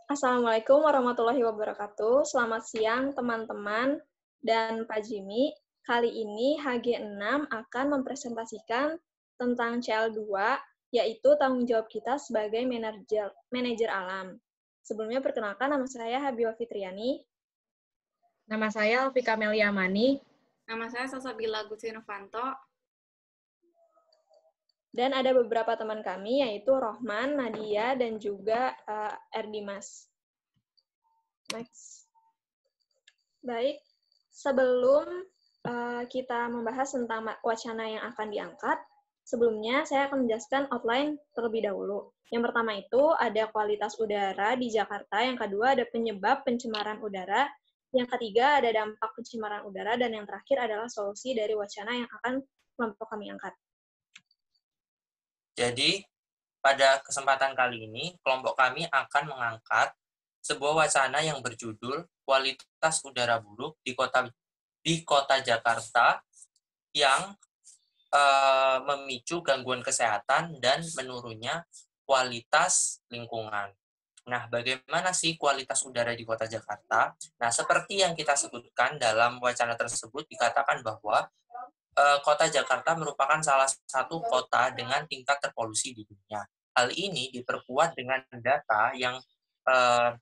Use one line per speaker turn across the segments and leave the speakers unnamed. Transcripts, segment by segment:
Assalamualaikum warahmatullahi wabarakatuh. Selamat siang teman-teman dan Pak Jimmy. Kali ini HG6 akan mempresentasikan tentang CL2, yaitu tanggung jawab kita sebagai manajer alam. Sebelumnya perkenalkan, nama saya Habibah Fitriani.
Nama saya Alfika Meliamani.
Nama saya Salsabila Gustinovanto.
Dan ada beberapa teman kami, yaitu Rohman, Nadia, dan juga Erdimas. Next. Baik, sebelum kita membahas tentang wacana yang akan diangkat, sebelumnya saya akan menjelaskan outline terlebih dahulu. Yang pertama itu ada kualitas udara di Jakarta, yang kedua ada penyebab pencemaran udara, yang ketiga ada dampak pencemaran udara, dan yang terakhir adalah solusi dari wacana yang akan kelompok kami angkat.
Jadi, pada kesempatan kali ini, kelompok kami akan mengangkat sebuah wacana yang berjudul kualitas udara buruk di kota Jakarta yang memicu gangguan kesehatan dan menurunnya kualitas lingkungan. Nah, bagaimana sih kualitas udara di kota Jakarta? Nah, seperti yang kita sebutkan dalam wacana tersebut, dikatakan bahwa kota Jakarta merupakan salah satu kota dengan tingkat terpolusi di dunia. Hal ini diperkuat dengan data yang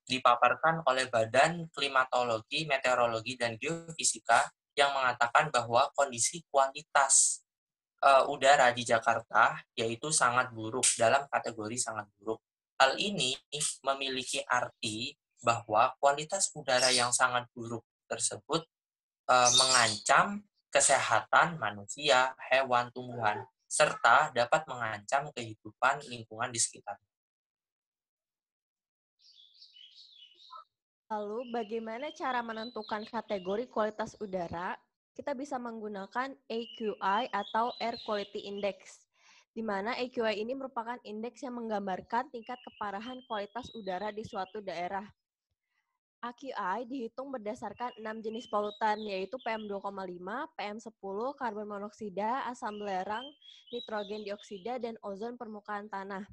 dipaparkan oleh Badan Klimatologi, Meteorologi, dan Geofisika yang mengatakan bahwa kondisi kualitas udara di Jakarta yaitu sangat buruk, dalam kategori sangat buruk. Hal ini memiliki arti bahwa kualitas udara yang sangat buruk tersebut mengancam kesehatan manusia, hewan, tumbuhan, serta dapat mengancam kehidupan lingkungan di sekitar.
Lalu, bagaimana cara menentukan kategori kualitas udara? Kita bisa menggunakan AQI atau Air Quality Index, di mana AQI ini merupakan indeks yang menggambarkan tingkat keparahan kualitas udara di suatu daerah. AQI dihitung berdasarkan 6 jenis polutan, yaitu PM2,5, PM10, karbon monoksida, asam belerang, nitrogen dioksida, dan ozon permukaan tanah.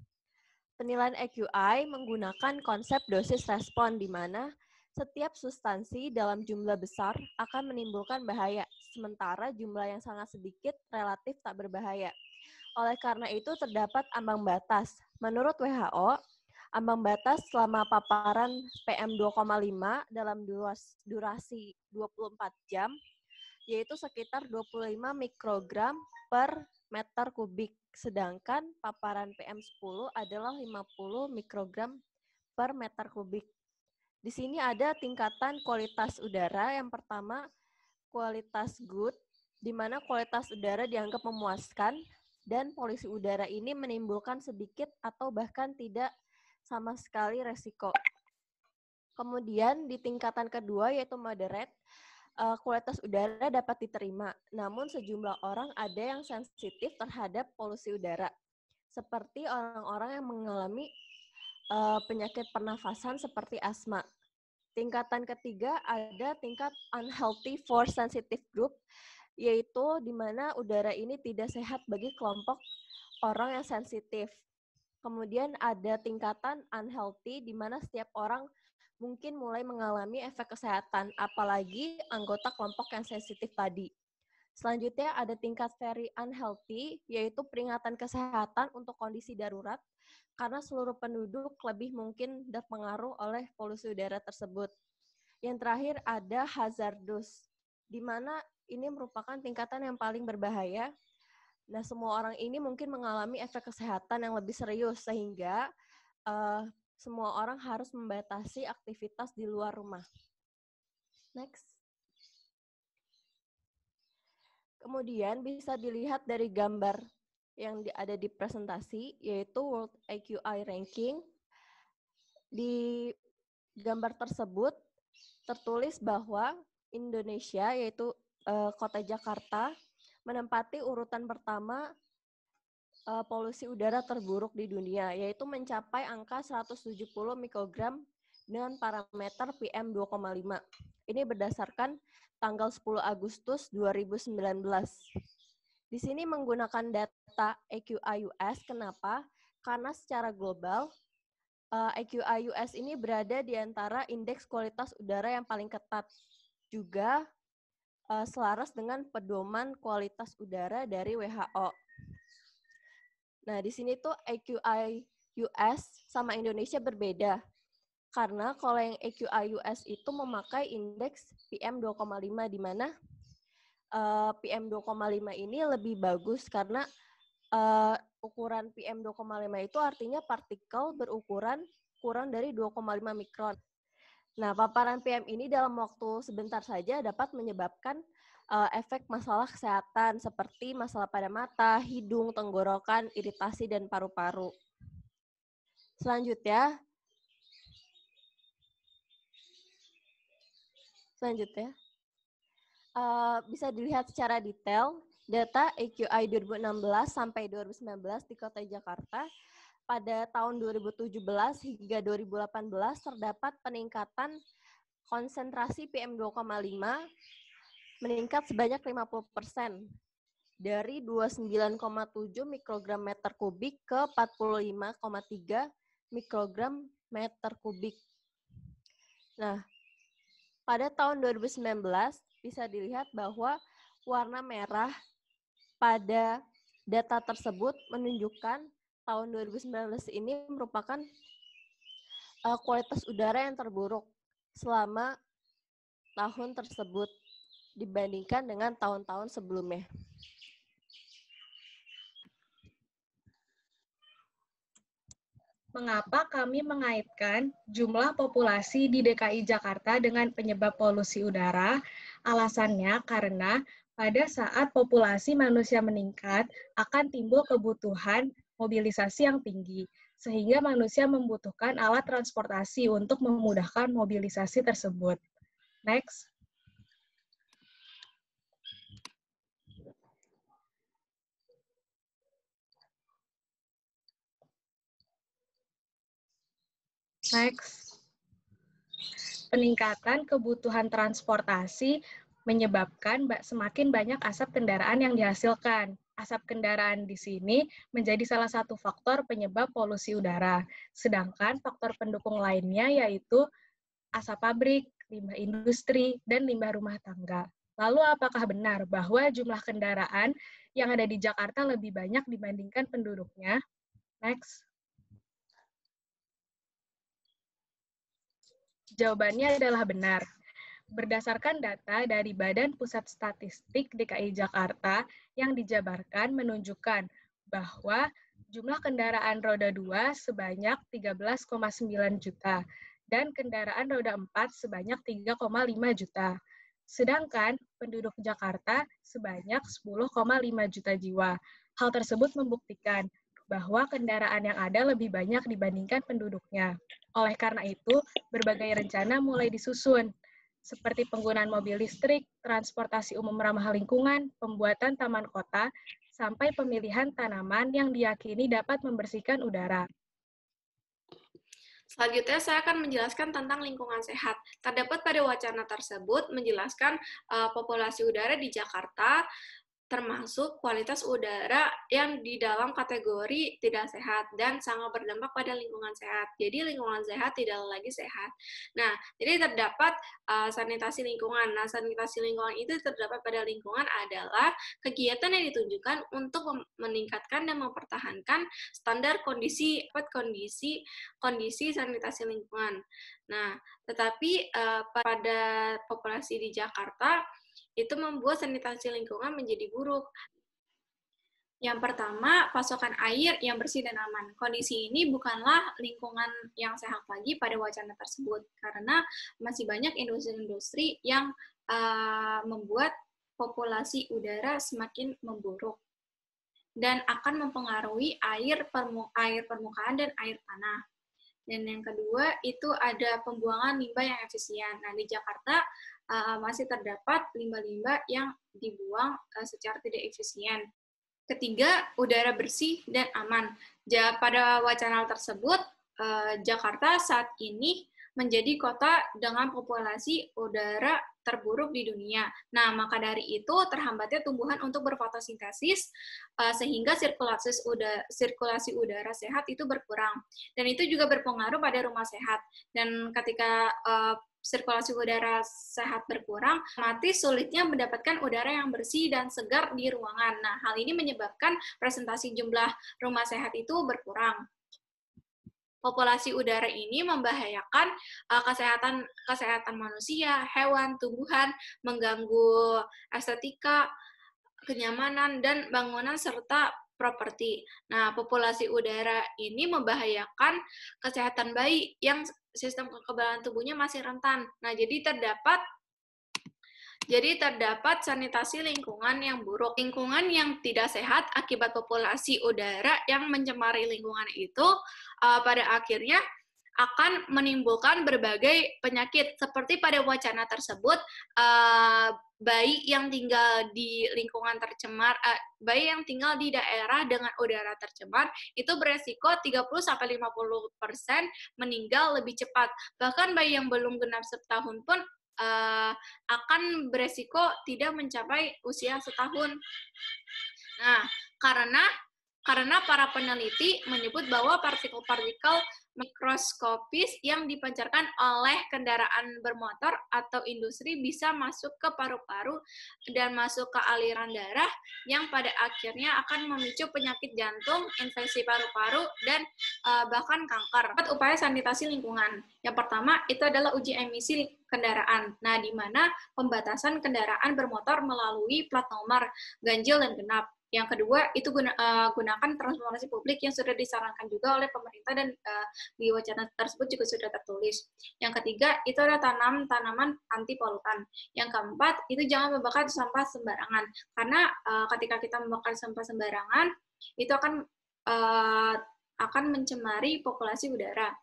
Penilaian AQI menggunakan konsep dosis respon, di mana setiap substansi dalam jumlah besar akan menimbulkan bahaya, sementara jumlah yang sangat sedikit relatif tak berbahaya. Oleh karena itu, terdapat ambang batas. Menurut WHO, ambang batas selama paparan PM2,5 dalam durasi 24 jam, yaitu sekitar 25 mikrogram per meter kubik, sedangkan paparan PM10 adalah 50 mikrogram per meter kubik. Di sini ada tingkatan kualitas udara. Yang pertama, kualitas good, di mana kualitas udara dianggap memuaskan, dan polusi udara ini menimbulkan sedikit atau bahkan tidak sama sekali resiko. Kemudian di tingkatan kedua yaitu moderate, kualitas udara dapat diterima, namun sejumlah orang ada yang sensitif terhadap polusi udara, seperti orang-orang yang mengalami penyakit pernafasan seperti asma. Tingkatan ketiga ada tingkat unhealthy for sensitive group, yaitu di mana udara ini tidak sehat bagi kelompok orang yang sensitif. Kemudian ada tingkatan unhealthy, di mana setiap orang mungkin mulai mengalami efek kesehatan, apalagi anggota kelompok yang sensitif tadi. Selanjutnya ada tingkat very unhealthy, yaitu peringatan kesehatan untuk kondisi darurat, karena seluruh penduduk lebih mungkin terpengaruh oleh polusi udara tersebut. Yang terakhir ada hazardous, di mana ini merupakan tingkatan yang paling berbahaya. Nah, semua orang ini mungkin mengalami efek kesehatan yang lebih serius, sehingga semua orang harus membatasi aktivitas di luar rumah. Next. Kemudian bisa dilihat dari gambar yang ada di presentasi, yaitu World AQI Ranking. Di gambar tersebut tertulis bahwa Indonesia, yaitu kota Jakarta, menempati urutan pertama polusi udara terburuk di dunia, yaitu mencapai angka 170 mikrogram dengan parameter PM2,5. Ini berdasarkan tanggal 10 Agustus 2019. Di sini menggunakan data AQI US. Kenapa? Karena secara global, AQI US ini berada di antara indeks kualitas udara yang paling ketat, juga selaras dengan pedoman kualitas udara dari WHO. Nah, di sini tuh AQI US sama Indonesia berbeda. Karena kalau yang AQI US itu memakai indeks PM 2,5, di mana PM 2,5 ini lebih bagus karena ukuran PM 2,5 itu artinya partikel berukuran kurang dari 2,5 mikron. Nah, paparan PM ini dalam waktu sebentar saja dapat menyebabkan efek masalah kesehatan seperti masalah pada mata, hidung, tenggorokan, iritasi, dan paru-paru. Selanjutnya, bisa dilihat secara detail data AQI 2016 sampai 2019 di Kota Jakarta. Pada tahun 2017 hingga 2018 terdapat peningkatan konsentrasi PM 2,5 meningkat sebanyak 50%, dari 29,7 mikrogram meter kubik ke 45,3 mikrogram meter kubik. Nah, pada tahun 2019 bisa dilihat bahwa warna merah pada data tersebut menunjukkan tahun 2019 ini merupakan kualitas udara yang terburuk selama tahun tersebut dibandingkan dengan tahun-tahun sebelumnya.
Mengapa kami mengaitkan jumlah populasi di DKI Jakarta dengan penyebab polusi udara? Alasannya karena pada saat populasi manusia meningkat, akan timbul kebutuhan mobilisasi yang tinggi, sehingga manusia membutuhkan alat transportasi untuk memudahkan mobilisasi tersebut. Next. Next. Peningkatan kebutuhan transportasi menyebabkan semakin banyak asap kendaraan yang dihasilkan. Asap kendaraan di sini menjadi salah satu faktor penyebab polusi udara. Sedangkan faktor pendukung lainnya yaitu asap pabrik, limbah industri, dan limbah rumah tangga. Lalu apakah benar bahwa jumlah kendaraan yang ada di Jakarta lebih banyak dibandingkan penduduknya? Next. Jawabannya adalah benar. Berdasarkan data dari Badan Pusat Statistik DKI Jakarta yang dijabarkan menunjukkan bahwa jumlah kendaraan roda 2 sebanyak 13,9 juta dan kendaraan roda 4 sebanyak 3,5 juta. Sedangkan penduduk Jakarta sebanyak 10,5 juta jiwa. Hal tersebut membuktikan bahwa kendaraan yang ada lebih banyak dibandingkan penduduknya. Oleh karena itu, berbagai rencana mulai disusun, seperti penggunaan mobil listrik, transportasi umum ramah lingkungan, pembuatan taman kota, sampai pemilihan tanaman yang diyakini dapat membersihkan udara.
Selanjutnya, saya akan menjelaskan tentang lingkungan sehat. Terdapat pada wacana tersebut menjelaskan populasi udara di Jakarta, termasuk kualitas udara yang di dalam kategori tidak sehat dan sangat berdampak pada lingkungan sehat. Jadi lingkungan sehat tidak lagi sehat. Nah, jadi terdapat sanitasi lingkungan. Nah, sanitasi lingkungan itu terdapat pada lingkungan adalah kegiatan yang ditunjukkan untuk meningkatkan dan mempertahankan standar kondisi sanitasi lingkungan. Nah, tetapi pada populasi di Jakarta itu membuat sanitasi lingkungan menjadi buruk. Yang pertama, pasokan air yang bersih dan aman. Kondisi ini bukanlah lingkungan yang sehat lagi pada wacana tersebut, karena masih banyak industri-industri yang membuat populasi udara semakin memburuk dan akan mempengaruhi air permukaan dan air tanah. Dan yang kedua, itu ada pembuangan limbah yang efisien. Nah, di Jakarta masih terdapat limbah-limbah yang dibuang secara tidak efisien. Ketiga, udara bersih dan aman. Pada wacana tersebut, Jakarta saat ini menjadi kota dengan populasi udara terburuk di dunia. Nah, maka dari itu terhambatnya tumbuhan untuk berfotosintesis sehingga sirkulasi udara sehat itu berkurang. Dan itu juga berpengaruh pada rumah sehat. Dan ketika sirkulasi udara sehat berkurang, otomatis sulitnya mendapatkan udara yang bersih dan segar di ruangan. Nah, hal ini menyebabkan presentasi jumlah rumah sehat itu berkurang. Populasi udara ini membahayakan kesehatan manusia, hewan, tumbuhan, mengganggu estetika, kenyamanan, dan bangunan serta properti. Nah, populasi udara ini membahayakan kesehatan bayi yang sistem kekebalan tubuhnya masih rentan. Nah, jadi terdapat sanitasi lingkungan yang buruk. Lingkungan yang tidak sehat akibat populasi udara yang mencemari lingkungan itu pada akhirnya akan menimbulkan berbagai penyakit. Seperti pada wacana tersebut, bayi yang tinggal di lingkungan tercemar, bayi yang tinggal di daerah dengan udara tercemar itu beresiko 30-50% meninggal lebih cepat. Bahkan bayi yang belum genap setahun pun akan beresiko tidak mencapai usia setahun. Nah, karena para peneliti menyebut bahwa partikel-partikel mikroskopis yang dipancarkan oleh kendaraan bermotor atau industri bisa masuk ke paru-paru dan masuk ke aliran darah yang pada akhirnya akan memicu penyakit jantung, infeksi paru-paru, dan bahkan kanker. Upaya sanitasi lingkungan. Yang pertama itu adalah uji emisi kendaraan. Nah, di mana pembatasan kendaraan bermotor melalui plat nomor, ganjil, dan genap. Yang kedua, itu gunakan transportasi publik yang sudah disarankan juga oleh pemerintah dan di wacana tersebut juga sudah tertulis. Yang ketiga, itu ada tanam tanaman anti polutan. Yang keempat, itu jangan membakar sampah sembarangan. Karena ketika kita membakar sampah sembarangan, itu akan mencemari populasi udara.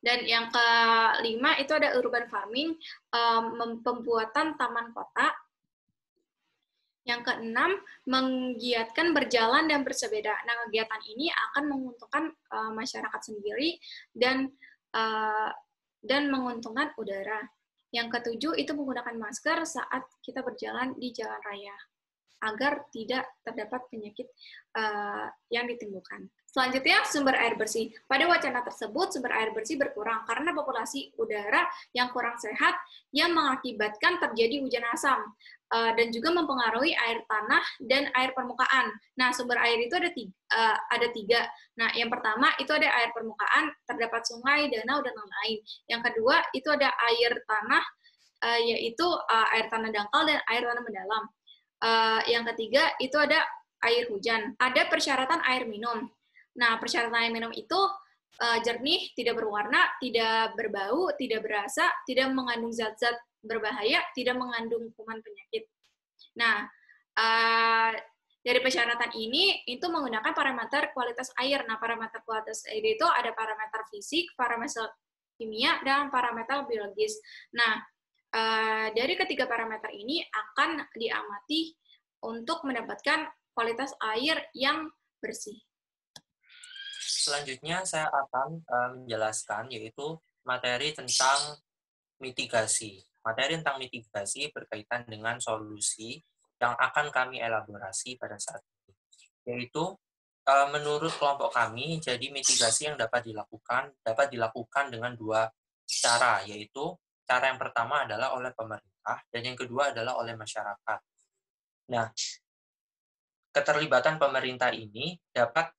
Dan yang kelima, itu ada urban farming, pembuatan taman kota. Yang keenam, menggiatkan berjalan dan bersepeda. Nah, kegiatan ini akan menguntungkan masyarakat sendiri dan menguntungkan udara. Yang ketujuh, itu menggunakan masker saat kita berjalan di jalan raya, agar tidak terdapat penyakit yang ditimbulkan. Selanjutnya, sumber air bersih. Pada wacana tersebut, sumber air bersih berkurang karena populasi udara yang kurang sehat yang mengakibatkan terjadi hujan asam dan juga mempengaruhi air tanah dan air permukaan. Nah, sumber air itu ada tiga. Nah, yang pertama itu ada air permukaan, terdapat sungai, danau, dan lain-lain. Yang kedua itu ada air tanah, yaitu air tanah dangkal dan air tanah mendalam. Yang ketiga itu ada air hujan. Ada persyaratan air minum. Nah, persyaratan air minum itu jernih, tidak berwarna, tidak berbau, tidak berasa, tidak mengandung zat-zat berbahaya, tidak mengandung kuman penyakit. Nah, dari persyaratan ini itu menggunakan parameter kualitas air. Nah, parameter kualitas air itu ada parameter fisik, parameter kimia, dan parameter biologis. Nah, dari ketiga parameter ini akan diamati untuk mendapatkan kualitas air yang bersih.
Selanjutnya saya akan menjelaskan yaitu materi tentang mitigasi. Materi tentang mitigasi berkaitan dengan solusi yang akan kami elaborasi pada saat ini. Yaitu menurut kelompok kami, jadi mitigasi yang dapat dilakukan dengan dua cara, yaitu cara yang pertama adalah oleh pemerintah dan yang kedua adalah oleh masyarakat. Nah, keterlibatan pemerintah ini dapat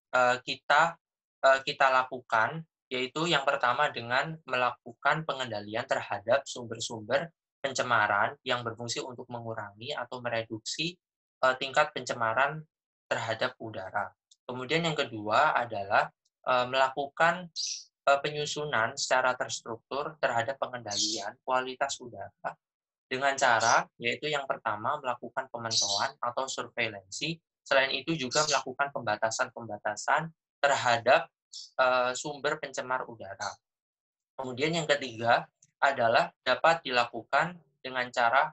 kita lakukan, yaitu yang pertama dengan melakukan pengendalian terhadap sumber-sumber pencemaran yang berfungsi untuk mengurangi atau mereduksi tingkat pencemaran terhadap udara. Kemudian yang kedua adalah melakukan penyusunan secara terstruktur terhadap pengendalian kualitas udara dengan cara, yaitu yang pertama melakukan pemantauan atau surveilansi. Selain itu juga melakukan pembatasan terhadap sumber pencemar udara. Kemudian yang ketiga adalah dapat dilakukan dengan cara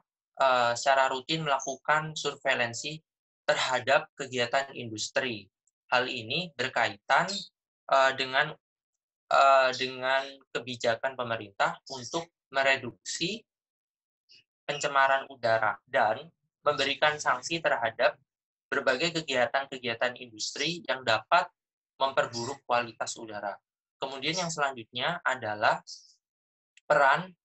secara rutin melakukan surveilansi terhadap kegiatan industri. Hal ini berkaitan dengan kebijakan pemerintah untuk mereduksi pencemaran udara dan memberikan sanksi terhadap berbagai kegiatan-kegiatan industri yang dapat memperburuk kualitas udara. Kemudian yang selanjutnya adalah peran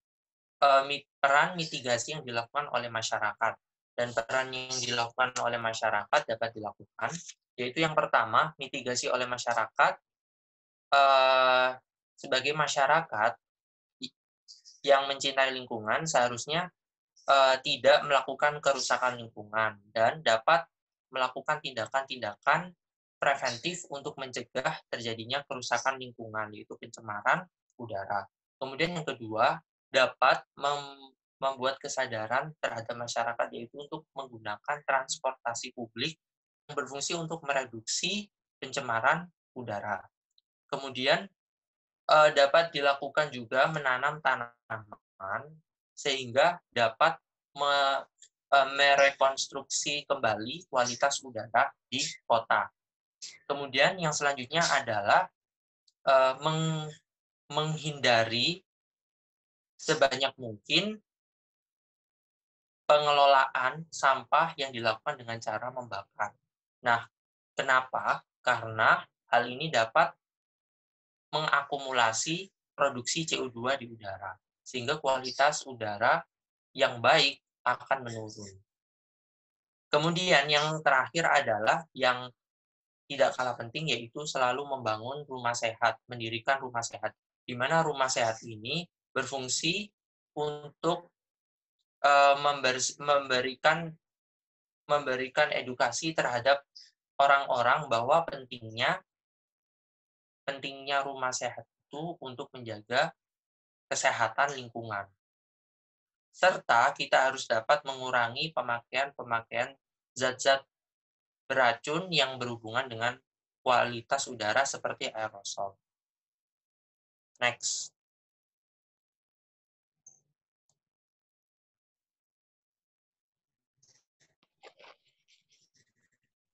mitigasi yang dilakukan oleh masyarakat. Dan peran yang dilakukan oleh masyarakat dapat dilakukan, yaitu yang pertama, mitigasi oleh masyarakat. Sebagai masyarakat yang mencintai lingkungan seharusnya tidak melakukan kerusakan lingkungan dan dapat melakukan tindakan-tindakan preventif untuk mencegah terjadinya kerusakan lingkungan, yaitu pencemaran udara. Kemudian yang kedua, dapat membuat kesadaran terhadap masyarakat, yaitu untuk menggunakan transportasi publik yang berfungsi untuk mereduksi pencemaran udara. Kemudian dapat dilakukan juga menanam tanaman sehingga dapat merekonstruksi kembali kualitas udara di kota. Kemudian yang selanjutnya adalah menghindari sebanyak mungkin pengelolaan sampah yang dilakukan dengan cara membakar. Nah, kenapa? Karena hal ini dapat mengakumulasi produksi CO2 di udara, sehingga kualitas udara yang baik akan menurun. Kemudian yang terakhir adalah yang tidak kalah penting, yaitu selalu membangun rumah sehat, mendirikan rumah sehat, di mana rumah sehat ini berfungsi untuk memberikan edukasi terhadap orang-orang bahwa pentingnya rumah sehat itu untuk menjaga kesehatan lingkungan. Serta kita harus dapat mengurangi pemakaian zat-zat beracun yang berhubungan dengan kualitas udara seperti aerosol. Next.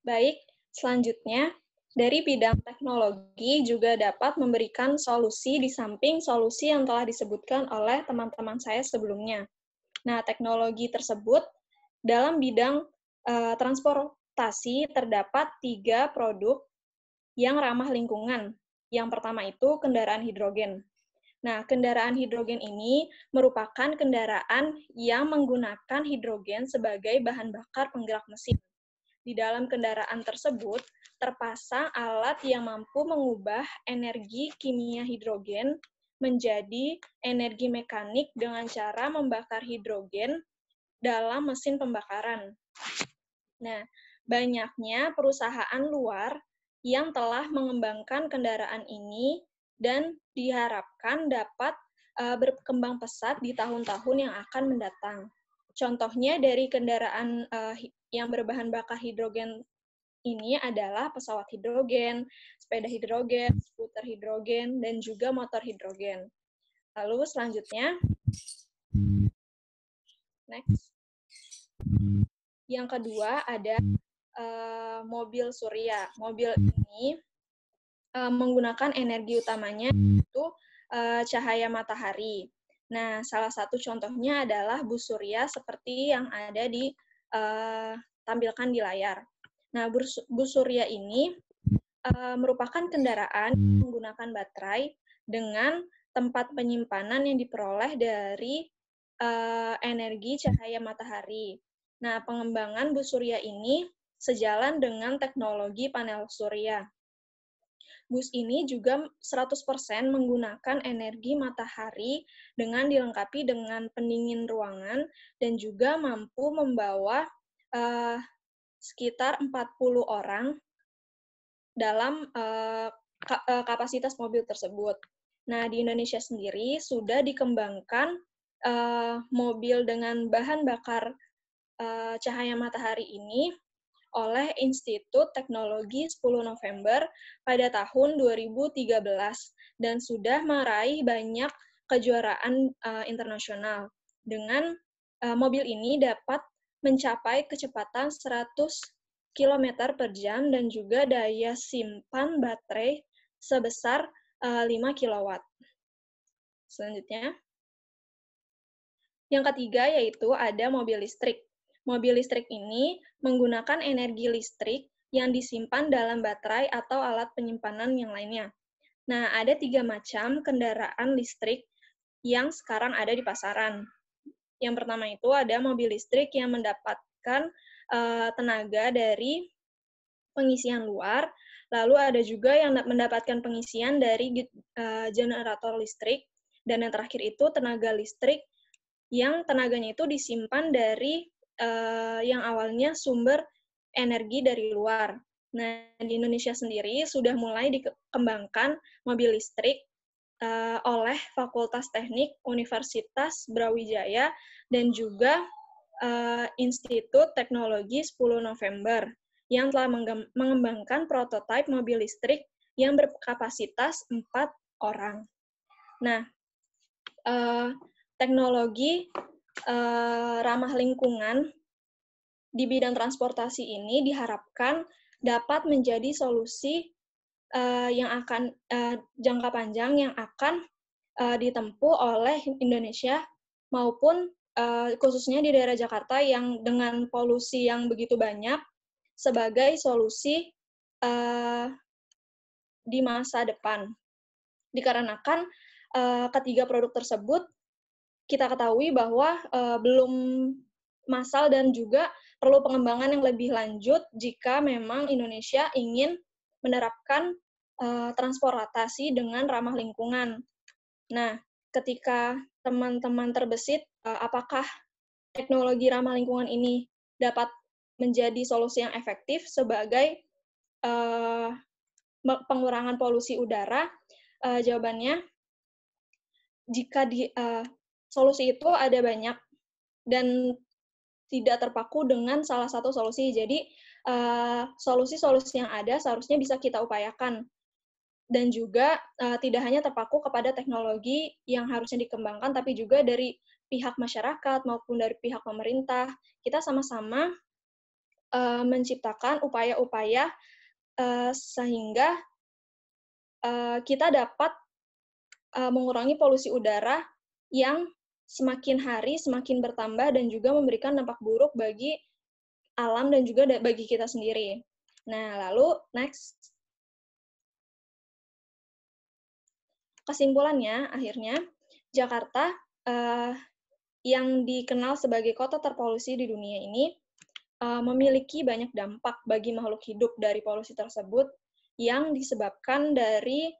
Baik, selanjutnya, dari bidang teknologi juga dapat memberikan solusi di samping solusi yang telah disebutkan oleh teman-teman saya sebelumnya. Nah, teknologi tersebut dalam bidang transportasi terdapat 3 produk yang ramah lingkungan. Yang pertama itu kendaraan hidrogen. Nah, kendaraan hidrogen ini merupakan kendaraan yang menggunakan hidrogen sebagai bahan bakar penggerak mesin. Di dalam kendaraan tersebut terpasang alat yang mampu mengubah energi kimia hidrogen menjadi energi mekanik dengan cara membakar hidrogen dalam mesin pembakaran. Nah, banyaknya perusahaan luar yang telah mengembangkan kendaraan ini dan diharapkan dapat berkembang pesat di tahun-tahun yang akan mendatang. Contohnya dari kendaraan yang berbahan bakar hidrogen ini adalah pesawat hidrogen, sepeda hidrogen, skuter hidrogen, dan juga motor hidrogen. Lalu selanjutnya, next. Yang kedua ada mobil surya. Mobil ini menggunakan energi utamanya yaitu cahaya matahari. Nah, salah satu contohnya adalah bus surya seperti yang ada ditampilkan di layar. Nah, bus surya ini merupakan kendaraan menggunakan baterai dengan tempat penyimpanan yang diperoleh dari energi cahaya matahari. Nah, pengembangan bus surya ini sejalan dengan teknologi panel surya. Bus ini juga 100% menggunakan energi matahari dengan dilengkapi dengan pendingin ruangan dan juga mampu membawa sekitar 40 orang dalam kapasitas mobil tersebut. Nah, di Indonesia sendiri sudah dikembangkan mobil dengan bahan bakar cahaya matahari ini oleh Institut Teknologi 10 November pada tahun 2013 dan sudah meraih banyak kejuaraan internasional. Dengan mobil ini dapat mencapai kecepatan 100 km per jam dan juga daya simpan baterai sebesar 5 kW. Selanjutnya. Yang ketiga yaitu ada mobil listrik. Mobil listrik ini menggunakan energi listrik yang disimpan dalam baterai atau alat penyimpanan yang lainnya. Nah, ada 3 macam kendaraan listrik yang sekarang ada di pasaran. Yang pertama itu ada mobil listrik yang mendapatkan tenaga dari pengisian luar, lalu ada juga yang mendapatkan pengisian dari generator listrik, dan yang terakhir itu tenaga listrik yang tenaganya itu disimpan dari yang awalnya sumber energi dari luar. Nah, di Indonesia sendiri sudah mulai dikembangkan mobil listrik oleh Fakultas Teknik Universitas Brawijaya dan juga Institut Teknologi 10 November yang telah mengembangkan prototipe mobil listrik yang berkapasitas 4 orang. Nah, teknologi ramah lingkungan di bidang transportasi ini diharapkan dapat menjadi solusi yang akan jangka panjang yang akan ditempuh oleh Indonesia maupun khususnya di daerah Jakarta yang dengan polusi yang begitu banyak sebagai solusi di masa depan. Dikarenakan ketiga produk tersebut kita ketahui bahwa belum massal dan juga perlu pengembangan yang lebih lanjut jika memang Indonesia ingin menerapkan transportasi dengan ramah lingkungan. Nah, ketika teman-teman terbesit, apakah teknologi ramah lingkungan ini dapat menjadi solusi yang efektif sebagai pengurangan polusi udara? Jawabannya, jika solusi itu ada banyak dan tidak terpaku dengan salah satu solusi. Jadi, solusi-solusi yang ada seharusnya bisa kita upayakan. Dan juga tidak hanya terpaku kepada teknologi yang harusnya dikembangkan, tapi juga dari pihak masyarakat maupun dari pihak pemerintah. Kita sama-sama menciptakan upaya-upaya sehingga kita dapat mengurangi polusi udara yang semakin hari semakin bertambah dan juga memberikan dampak buruk bagi alam dan juga bagi kita sendiri. Nah, lalu next. Kesimpulannya, akhirnya, Jakarta yang dikenal sebagai kota terpolusi di dunia ini memiliki banyak dampak bagi makhluk hidup dari polusi tersebut yang disebabkan dari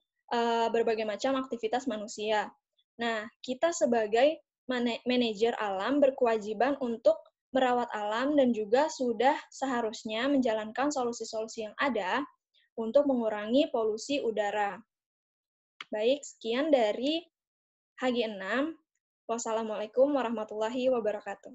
berbagai macam aktivitas manusia. Nah, kita sebagai manajer alam berkewajiban untuk merawat alam dan juga sudah seharusnya menjalankan solusi-solusi yang ada untuk mengurangi polusi udara. Baik, sekian dari HG6. Wassalamualaikum warahmatullahi wabarakatuh.